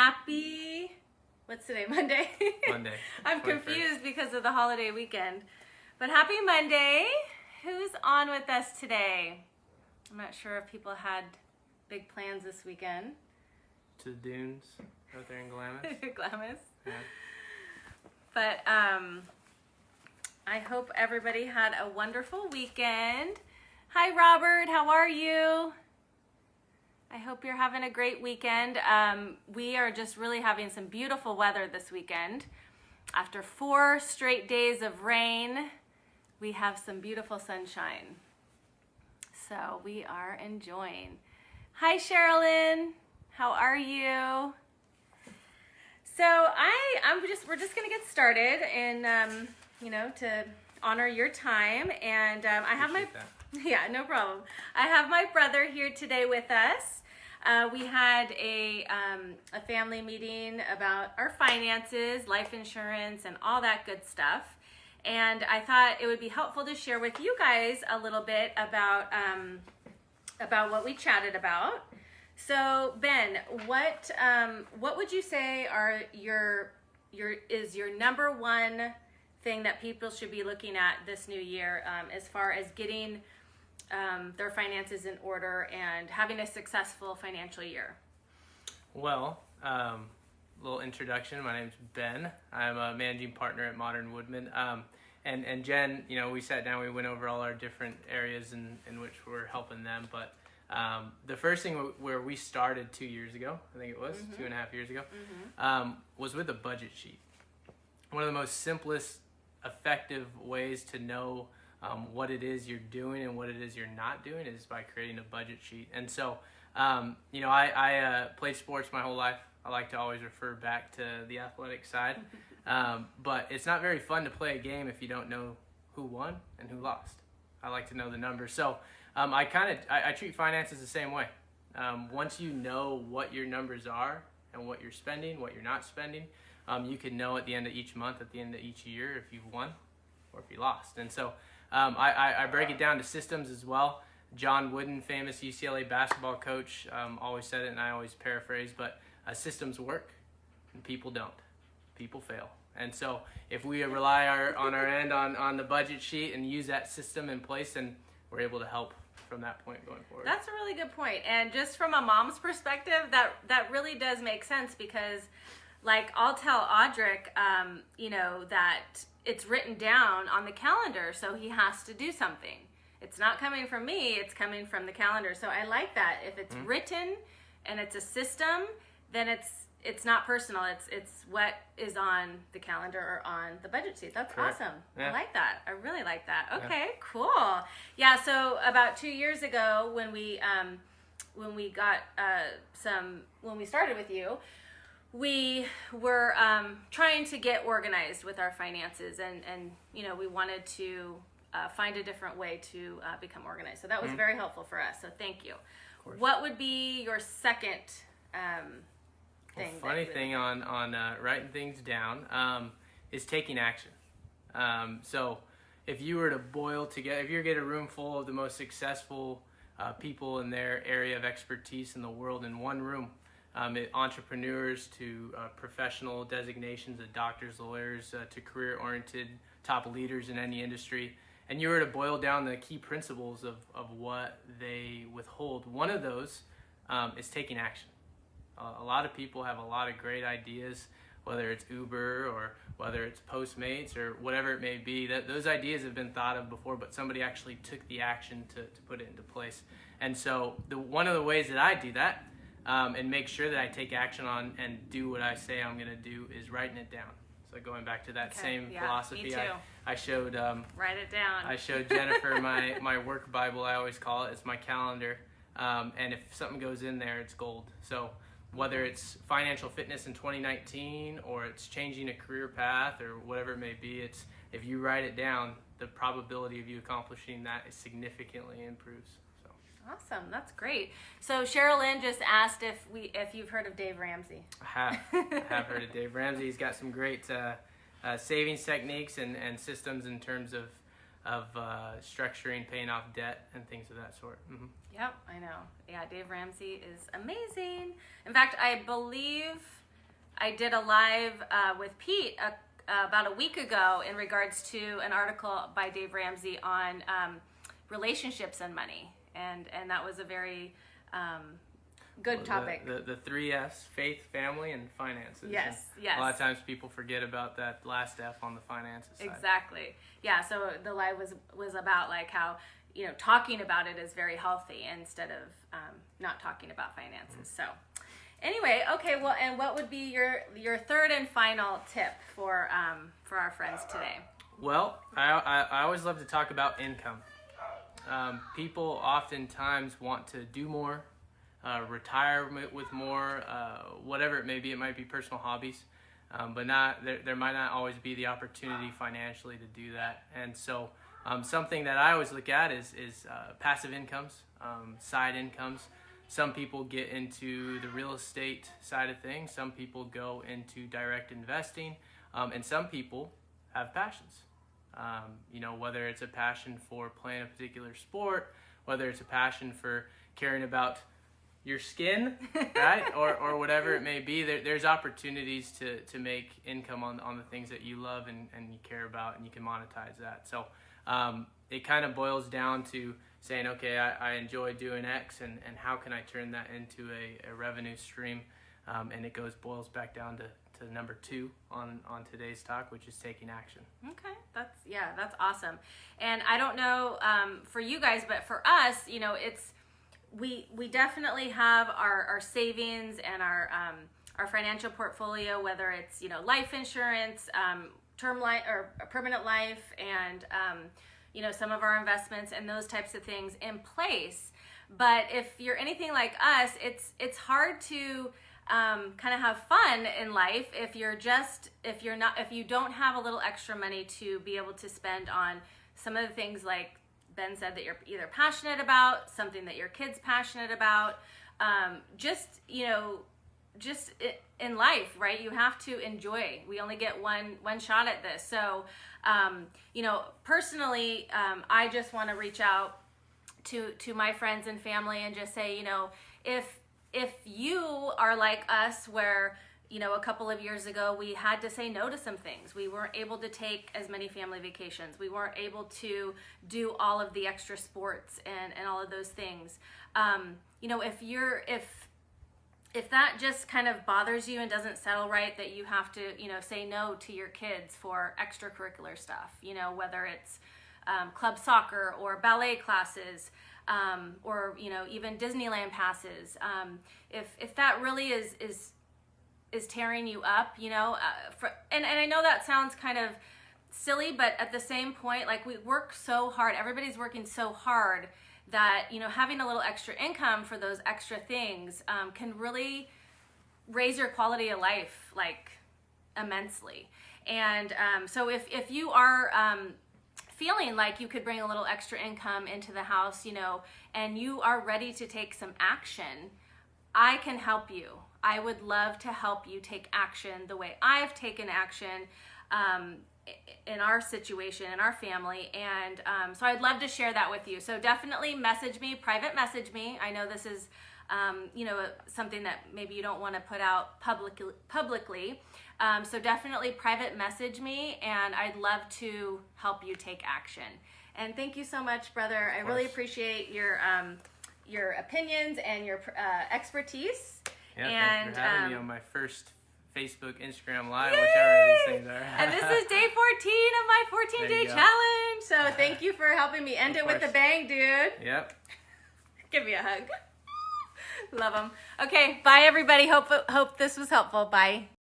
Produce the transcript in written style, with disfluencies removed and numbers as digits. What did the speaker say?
happy, what's today, Monday? Monday. I'm 21st. confused because of the holiday weekend. But happy Monday. Who's on with us today? I'm not sure if people had big plans this weekend. To the dunes out there in Glamis. Glamis. Yeah. But I hope everybody had a wonderful weekend. Hi, Robert. How are you? I hope you're having a great weekend. We are just really having some beautiful weather this weekend. After 4 straight days of rain, we have some beautiful sunshine. So we are enjoying. Hi, Sherilyn. How are you? So we're just gonna get started, and to honor your time. And I have Appreciate that. Yeah, no problem. I have my brother here today with us. We had a family meeting about our finances, life insurance, and all that good stuff. And I thought it would be helpful to share with you guys a little bit about what we chatted about. So Ben, what would you say are your number one thing that people should be looking at this new year as far as getting their finances in order and having a successful financial year? Well, little introduction. My name's Ben. I'm a managing partner at Modern Woodman. And Jen, we sat down, we went over all our different areas in which we're helping them. But the first thing where we started 2 years ago, I think it was, 2.5 years ago, was with a budget sheet. One of the most simplest, effective ways to know what it is you're doing and what it is you're not doing is by creating a budget sheet. And so, I played sports my whole life. I like to always refer back to the athletic side. But it's not very fun to play a game if you don't know who won and who lost. I like to know the numbers. So I treat finances the same way. Once you know what your numbers are and what you're spending, what you're not spending, you can know at the end of each month, at the end of each year, if you've won or if you lost. And so I break it down to systems as well. John Wooden, famous UCLA basketball coach, always said it, and I always paraphrase, but systems work and people don't. People fail. And so if we rely on our end on the budget sheet and use that system in place, then we're able to help from that point going forward. That's a really good point. And just from a mom's perspective, that really does make sense, because like I'll tell Audric, that it's written down on the calendar, so he has to do something. It's not coming from me, it's coming from the calendar. So I like that. If it's written and it's a system, then it's not personal. It's what is on the calendar or on the budget sheet. That's Correct. awesome. Yeah. I like that. I really like that. Okay, Yeah. cool. Yeah. So about 2 years ago, when we started with you, we were trying to get organized with our finances, and we wanted to find a different way to become organized. So that was very helpful for us. So thank you. Of course. What would be your second thing? Funny thing on writing things down is taking action. So if you were to boil together, if you get a room full of the most successful people in their area of expertise in the world in one room, entrepreneurs to professional designations of doctors, lawyers, to career-oriented top leaders in any industry, and you were to boil down the key principles of what they withhold, one of those is taking action. A lot of people have a lot of great ideas, whether it's Uber or whether it's Postmates or whatever it may be. Those ideas have been thought of before, but somebody actually took the action to put it into place. And so one of the ways that I do that and make sure that I take action on and do what I say I'm going to do is writing it down. So going back to that same philosophy, me too. I showed Write it down. I showed Jennifer my work Bible, I always call it. It's my calendar. And if something goes in there, it's gold. So whether it's financial fitness in 2019 or it's changing a career path or whatever it may be, it's if you write it down, the probability of you accomplishing that is significantly improves. So Awesome, that's great. So Cheryl Lynn just asked if you've heard of Dave Ramsey. I have heard of Dave Ramsey. He's got some great savings techniques and systems in terms of structuring, paying off debt, and things of that sort. Mm-hmm. Yep, I know. Yeah, Dave Ramsey is amazing. In fact, I believe I did a live with Pete about a week ago in regards to an article by Dave Ramsey on relationships and money, and that was a very good topic. The three F's: faith, family, and finances. Yes, and yes. A lot of times people forget about that last F on the finances side. Exactly. Yeah. So the live was about like how, you know, talking about it is very healthy instead of not talking about finances. So anyway, okay. Well, and what would be your third and final tip for our friends today? Well, I always love to talk about income. People oftentimes want to do more, retire with more, whatever it may be. It might be personal hobbies, but there might not always be the opportunity financially to do that. And so something that I always look at is passive incomes, side incomes. Some people get into the real estate side of things. Some people go into direct investing, and some people have passions. You know, whether it's a passion for playing a particular sport, whether it's a passion for caring about your skin, right? or whatever it may be. There's opportunities to make income on the things that you love and you care about, and you can monetize that. So it kind of boils down to saying, okay, I enjoy doing X, and how can I turn that into a revenue stream? And it boils back down to number 2 on today's talk, which is taking action. Okay, that's awesome. And I don't know for you guys, but for us, you know, we definitely have our savings and our financial portfolio, whether it's, you know, life insurance, term life or permanent life, and you know, some of our investments and those types of things in place. But if you're anything like us, it's hard to kind of have fun in life if you don't have a little extra money to be able to spend on some of the things like Ben said that you're either passionate about, something that your kid's passionate about, just in life, right? You have to enjoy. We only get one shot at this. So, you know, personally, I just want to reach out to my friends and family and just say, you know, if you are like us, where, you know, a couple of years ago we had to say no to some things. We weren't able to take as many family vacations. We weren't able to do all of the extra sports and all of those things. You know, if that just kind of bothers you and doesn't settle right, that you have to, you know, say no to your kids for extracurricular stuff, you know, whether it's club soccer or ballet classes, or, you know, even Disneyland passes. If that really is tearing you up, you know, and I know that sounds kind of silly, but at the same point, like, we work so hard, everybody's working so hard, that, you know, having a little extra income for those extra things can really raise your quality of life, like, immensely. And so if you are feeling like you could bring a little extra income into the house, you know, and you are ready to take some action, I can help you. I would love to help you take action the way I've taken action in our situation, in our family. And so I'd love to share that with you. So definitely message me, private message me. I know this is, you know, something that maybe you don't want to put out publicly. So definitely private message me, and I'd love to help you take action. And thank you so much, brother. I really appreciate your opinions and your expertise. Yeah, and thanks for having me on my first Facebook, Instagram Live, whichever these things are. And this is day 14 of my 14-day challenge. So thank you for helping me end it with a bang, dude. Yep. Give me a hug. Love them. Okay, bye everybody. Hope this was helpful. Bye.